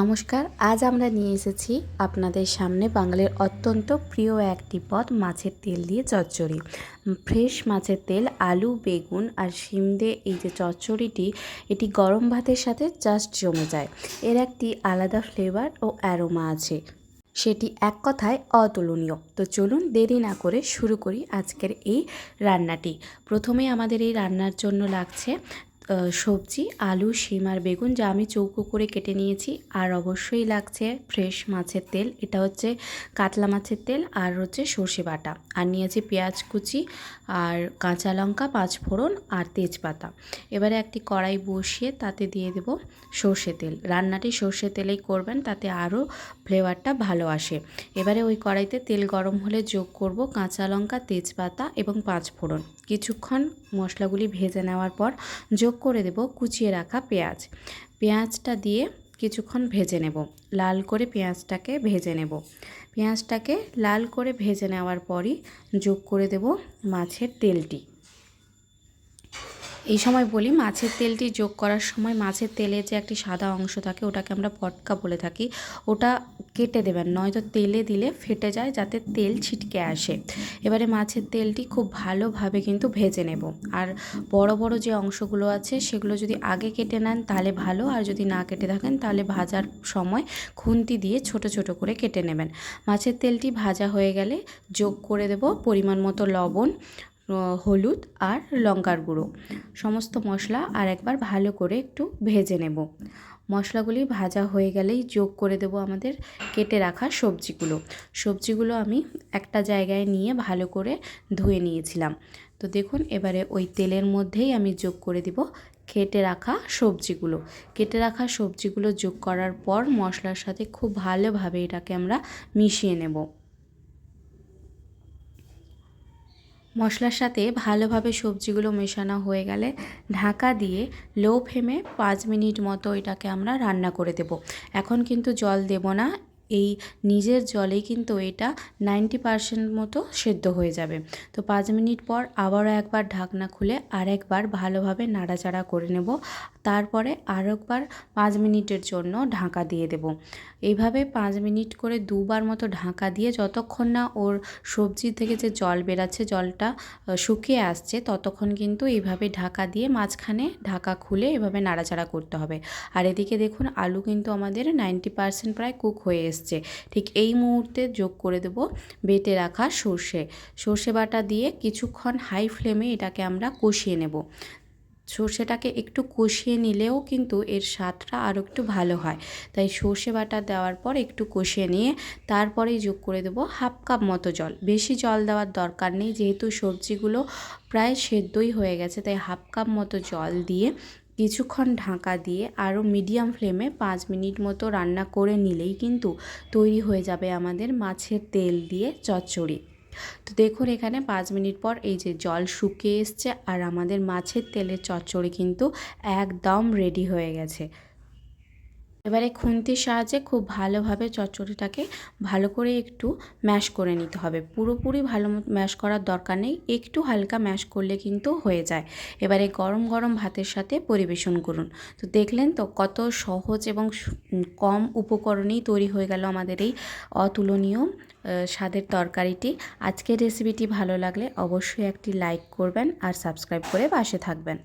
নমস্কার। আজ আমরা নিয়ে এসেছি আপনাদের সামনে বাঙালির অত্যন্ত প্রিয় একটি পদ, মাছের তেল দিয়ে চচ্চড়ি। ফ্রেশ মাছের তেল, আলু, বেগুন আর শিম দিয়ে এই যে চচ্চড়িটি, এটি গরম ভাতের সাথে জাস্ট জমে যায়। এর একটি আলাদা ফ্লেভার ও অ্যারোমা আছে, সেটি এক কথায় অতুলনীয়। তো চলুন দেরি না করে শুরু করি আজকের এই রান্নাটি। প্রথমে আমাদের এই রান্নার জন্য লাগছে সবজি, আলু, শিম আর বেগুন, যা আমি চৌকো করে কেটে নিয়েছি। আর অবশ্যই লাগছে ফ্রেশ মাছের তেল, এটা হচ্ছে কাতলা মাছের তেল, আর হচ্ছে সর্ষে বাটা, আর নিয়েছি পেঁয়াজ কুচি আর কাঁচা লঙ্কা, 5 ফোড়ন আর তেজপাতা। এবারে একটি কড়াই বসিয়ে তাতে দিয়ে দেব সর্ষে তেল। রান্নাটি সর্ষে তেলেই করবেন, তাতে আরও ফ্লেভারটা ভালো আসে। এবারে ওই কড়াইতে তেল গরম হলে যোগ করব কাঁচা লঙ্কা, তেজপাতা এবং 5 ফোড়ন। কিছুক্ষণ মশলাগুলি ভেজে নেওয়ার পর যোগ করে দেব কুচিয়ে রাখা পেঁয়াজ। পেঁয়াজটা দিয়ে কিছুক্ষণ ভেজে নেব, লাল করে পেঁয়াজটাকে ভেজে নেব। পেঁয়াজটাকে লাল করে ভেজে নেওয়ার পরই যোগ করে দেব মাছের তেলটি। এই সময় বলি, মাছের তেলটি যোগ করার সময় মাছের তেলে যে একটি সাদা অংশ থাকে, ওটাকে আমরা পটকা বলে থাকি, ওটা কেটে দেবেন, নয়তো তেলে দিলে ফেটে যায়, যাতে তেল ছিটকে আসে। এবারে মাছের তেলটি খুব ভালোভাবে কিন্তু ভেজে নেব। আর বড় বড় যে অংশগুলো আছে সেগুলো যদি আগে কেটে নেন তাহলে ভালো, আর যদি না কেটে থাকেন তাহলে ভাজার সময় খুন্তি দিয়ে ছোট ছোট করে কেটে নেবেন। মাছের তেলটি ভাজা হয়ে গেলে যোগ করে দেব পরিমাণ মতো লবণ, হলুদ আর লঙ্কার গুঁড়ো, সমস্ত মশলা আর একবার ভালো করে একটু ভেজে নেব। মশলাগুলি ভাজা হয়ে গেলেই যোগ করে দেব আমাদের কেটে রাখা সবজিগুলো আমি একটা জায়গায় নিয়ে ভালো করে ধুয়ে নিয়েছিলাম। তো দেখুন, এবারে ওই তেলের মধ্যেই আমি যোগ করে দিব কেটে রাখা সবজিগুলো যোগ করার পর মশলার সাথে খুব ভালোভাবে এটাকে আমরা মিশিয়ে নেব। মশলার সাথে ভালোভাবে সবজিগুলো মেশানো হয়ে গেলে ঢাকা দিয়ে লো ফ্লেমে 5 মিনিট মতো এটাকে আমরা রান্না করে দেব। এখন কিন্তু জল দেব না, এই নিজের জলেই কিন্তু এটা 90% মতো সেদ্ধ হয়ে যাবে। তো 5 মিনিট পর আবারও একবার ঢাকনা খুলে আরেকবার ভালোভাবে নাড়াচাড়া করে নেব। তারপরে আরেকবার 5 মিনিটের জন্য ঢাকা দিয়ে দেব। এইভাবে 5 মিনিট করে দুবার মতো ঢাকা দিয়ে যতক্ষণ না ওর সবজি থেকে যে জল বেরাচ্ছে, জলটা শুকিয়ে আসছে, ততক্ষণ কিন্তু এইভাবে ঢাকা দিয়ে মাঝখানে ঢাকা খুলে এভাবে নাড়াচাড়া করতে হবে। আর এদিকে দেখুন, আলু কিন্তু আমাদের 90% প্রায় কুক হয়ে এসছে। ঠিক এই মুহূর্তে যোগ করে দেব বেটে রাখা সর্ষে বাটা দিয়ে কিছুক্ষণ হাই ফ্লেমে এটাকে আমরা কষিয়ে নেব। সর্ষেটাকে একটু কষিয়ে নিলেও কিন্তু এর স্বাদটা আরও একটু ভালো হয়। তাই সর্ষে বাটা দেওয়ার পর একটু কষিয়ে নিয়ে তারপরেই যোগ করে দেব হাফ কাপ মতো জল। বেশি জল দেওয়ার দরকার নেই, যেহেতু সবজিগুলো প্রায় সেদ্ধই হয়ে গেছে, তাই হাফ কাপ মতো জল দিয়ে কিছুক্ষণ ঢাকা দিয়ে আরও মিডিয়াম ফ্লেমে 5 মিনিট মতো রান্না করে নিলেই কিন্তু তৈরি হয়ে যাবে আমাদের মাছের তেল দিয়ে চচ্চড়ি। তো দেখুন, এখানে 5 মিনিট পর এই যে জল শুকিয়ে এসছে আর আমাদের মাছের তেলের চচ্চড়ি কিন্তু একদম রেডি হয়ে গেছে। এবারে খুন্তির সাহায্যে খুব ভালোভাবে চচ্চড়িটাকে ভালো করে একটু ম্যাশ করে নিতে হবে। পুরোপুরি ভালো ম্যাশ করার দরকার নেই, একটু হালকা ম্যাশ করলে কিন্তু হয়ে যায়। এবারে গরম গরম ভাতের সাথে পরিবেশন করুন। তো দেখলেন তো কত সহজ এবং কম উপকরণেই তৈরি হয়ে গেল আমাদের এই অতুলনীয় স্বাদের তরকারিটি। আজকের রেসিপিটি ভালো লাগলে অবশ্যই একটি লাইক করবেন আর সাবস্ক্রাইব করে পাশে থাকবেন।